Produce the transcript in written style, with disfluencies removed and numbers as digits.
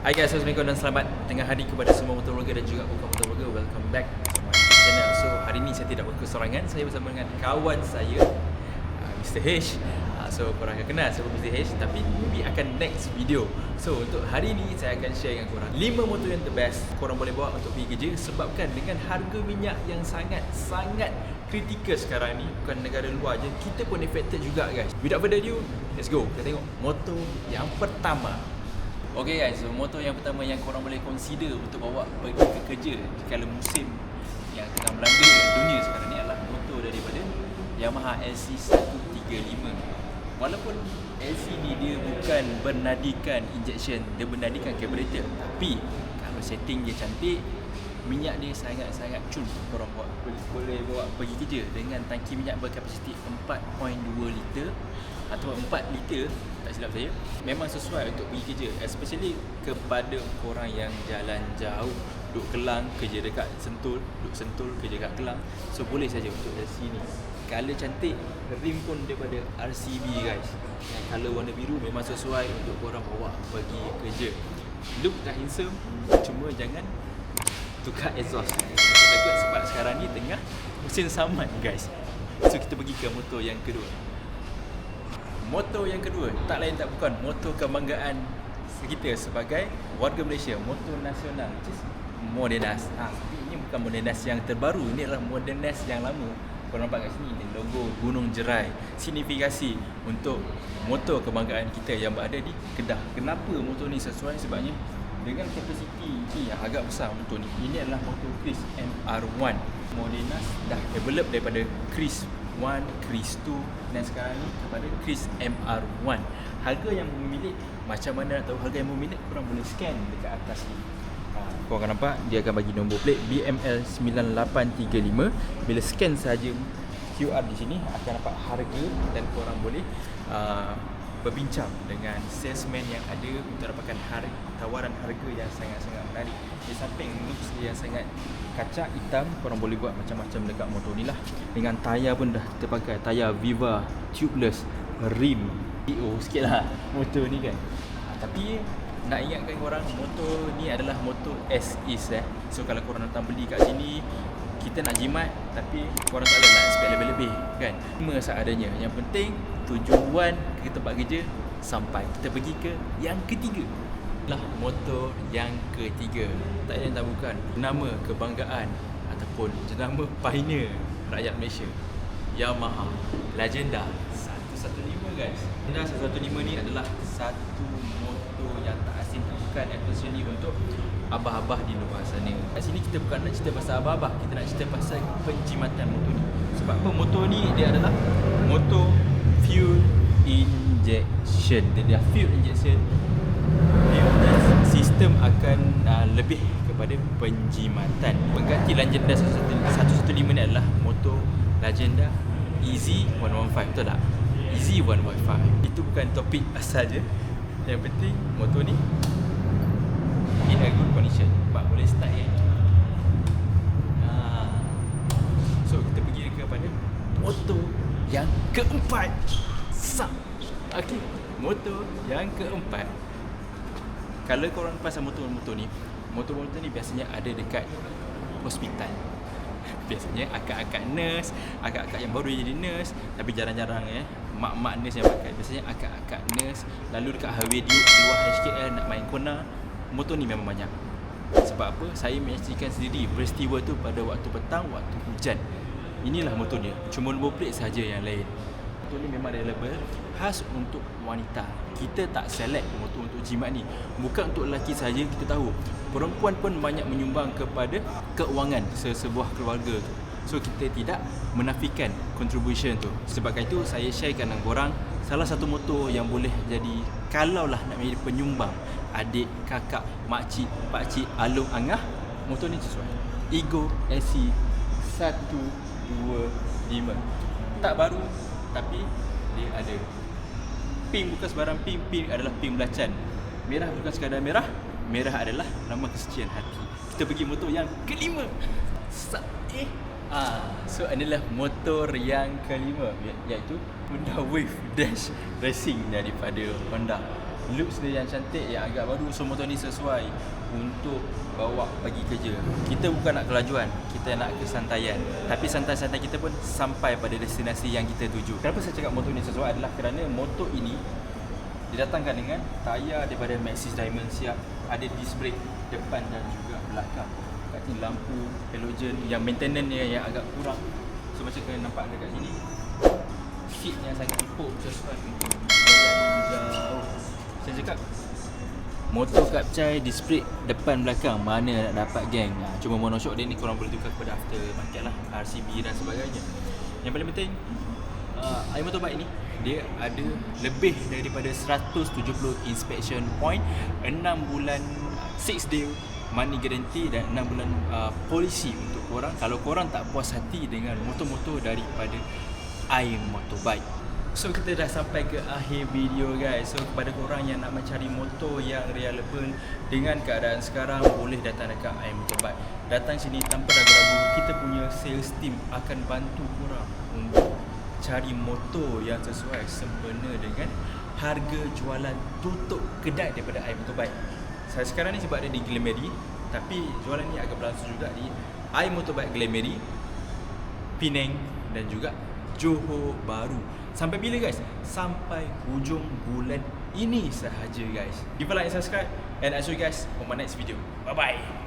Hai guys, Assalamualaikum dan selamat tengah hari kepada semua motovlogger dan juga bukan motovlogger. Welcome back to my channel. So hari ni saya tidak berkesorangan, saya bersama dengan kawan saya, Mr. H. So korang akan kenal siapa Mr. H, tapi maybe akan next video. So untuk hari ni saya akan share dengan korang 5 motor yang the best korang boleh bawa untuk pergi kerja, sebabkan dengan harga minyak yang sangat kritikal sekarang ni, bukan negara luar je, kita pun affected juga guys. Without further ado, let's go. Kita tengok motor yang pertama. Okay guys, so motor yang pertama yang korang boleh consider untuk bawa pergi ke kerja jika musim yang tengah melanda dunia sekarang ni adalah motor daripada Yamaha LC135. Walaupun LC ni dia bukan bernadikan injection, dia bernadikan carburetor, tapi kalau setting dia cantik, minyak dia sangat cun. Korang boleh bawa pergi kerja dengan tangki minyak berkapasiti 4.2 liter atau 4 liter, tak silap saya. Memang sesuai untuk pergi kerja, especially kepada korang yang jalan jauh, duduk Kelang, kerja dekat Sentul, duduk Sentul, kerja dekat Kelang. So boleh saja untuk LC ni. Color cantik, rim pun daripada RCB guys. Yang color warna biru memang sesuai untuk korang bawa pergi kerja. Look dah handsome, cuma jangan tukar exhaust. Takut sebab sekarang ni tengah musim saman guys. So kita pergi ke motor yang kedua. Motor yang kedua tak lain tak bukan motor kebanggaan kita sebagai warga Malaysia, motor nasional, which is Modenas. Tapi ini bukan Modenas yang terbaru, ini adalah Modenas yang lama. Korang nampak kat sini, ini logo Gunung Jerai, signifikasi untuk motor kebanggaan kita yang berada di Kedah. Kenapa motor ni sesuai? Sebabnya dengan kapasiti yang agak besar motor ni. Ini adalah motor Kris MR1. Modenas dah develop daripada Kris 1, Kris 2 dan sekarang ni kepada Kris MR1. Harga yang memilih, macam mana nak tahu harga yang memilih? Korang boleh scan dekat atas ni. Korang akan nampak dia akan bagi nombor plate BML9835. Bila scan saja QR di sini akan dapat harga dan korang boleh berbincang dengan salesman yang ada untuk dapatkan tawaran harga yang sangat menarik. Di samping looks dia yang sangat kacak hitam, korang boleh buat macam-macam dekat motor ni lah. Dengan tayar pun dah kita pakai tayar Viva tubeless, rim sikit lah motor ni kan. Tapi nak ingatkan korang, motor ni adalah motor as is So kalau korang datang beli kat sini, kita nak jimat, tapi korang tak ada nak expect lebih-lebih kan. Cuma seadanya. Yang penting tujuan ke tempat kerja sampai. Kita pergi ke yang ketiga lah, motor yang ketiga tak lain tak bukan nama kebanggaan ataupun jenama pioneer rakyat Malaysia, Yamaha Legenda 115 guys. Legenda 115 ni adalah satu motor yang tak asing, bukan especially untuk abah-abah di luar sana. Kat sini kita bukan nak cerita pasal abah-abah, kita nak cerita pasal penjimatan motor ni. Sebab apa? Motor ni dia adalah motor fuel injection. Dia fuel injection. Sistem akan lebih kepada penjimatan. Pengganti Legenda 115 ni adalah motor Legenda EZ115, betul tak? EZ115. Itu bukan topik asal je. Yang penting motor ni in a good condition. Pak boleh start kan? So kita pergi kepada motor yang keempat. Okay, motor yang keempat. Kalau korang pasal motor-motor ni biasanya ada dekat hospital. Biasanya akak-akak nurse, akak-akak yang baru jadi nurse, tapi jarang-jarang mak-mak nurse yang pakai. Biasanya akak-akak nurse, lalu dekat highway di luar HKL nak main kona, motor ni memang banyak. Sebab apa? Saya menyaksikan sendiri peristiwa tu pada waktu petang, waktu hujan. Inilah motor dia, cuma nombor plate saja yang lain. Motor ni memang available khas untuk wanita. Kita tak select motor untuk jimat ni. Bukan untuk lelaki saja, kita tahu perempuan pun banyak menyumbang kepada keuangan sebuah keluarga tu. So kita tidak menafikan contribution tu. Sebabkan itu saya sharekan dengan korang salah satu motor yang boleh jadi, kalaulah nak menjadi penyumbang adik, kakak, makcik, pakcik, alung, angah, motor ni sesuai. Ego SC 125. Tak baru, tapi dia ada pink, bukan sebarang pink. Pink adalah pink belacan. Merah bukan sekadar merah, merah adalah nama kesucian hati. Kita pergi motor yang kelima. So adalah motor yang kelima, iaitu Honda Wave Dash Racing daripada Honda. looks dia yang cantik, yang agak baru. So motor ni sesuai untuk bawa pergi kerja. Kita bukan nak kelajuan, kita nak kesantaian. Tapi santai-santai kita pun sampai pada destinasi yang kita tuju. Kenapa saya cakap motor ni sesuai adalah kerana motor ini didatangkan dengan tayar daripada Maxxis Diamond siap, ada disc brake depan dan juga belakang. Kat sini lampu halogen yang maintenance dia yang agak kurang. So macam kalian nampak dekat sini, seatnya sangat empuk, sesuai untuk jalan jauh. Saya cakap motor Kapcai disc brake depan belakang, mana nak dapat geng. Cuma monoshock dia ni korang boleh tukar kepada aftermarket lah, RCB dan sebagainya. Yang paling penting, air motorbike ni dia ada lebih daripada 170 inspection point, 6 bulan 6 day money guarantee dan 6 bulan polisi untuk korang kalau korang tak puas hati dengan motor-motor daripada air motorbike. So kita dah sampai ke akhir video guys. So kepada korang yang nak mencari motor yang relevan dengan keadaan sekarang, boleh datang dekat air motorbike. Datang sini tanpa ragu-ragu, kita punya sales team akan bantu korang untuk cari motor yang sesuai sempena dengan harga jualan tutup kedai daripada air motorbike. Saya sekarang ni sebab ada di Glameri, tapi jualan ni agak berlangsung juga di air motorbike Glameri, Penang dan juga Johor Bahru. Sampai bila guys? Sampai hujung bulan ini sahaja guys. Give a like and subscribe, and I'll see you guys on my next video. Bye bye.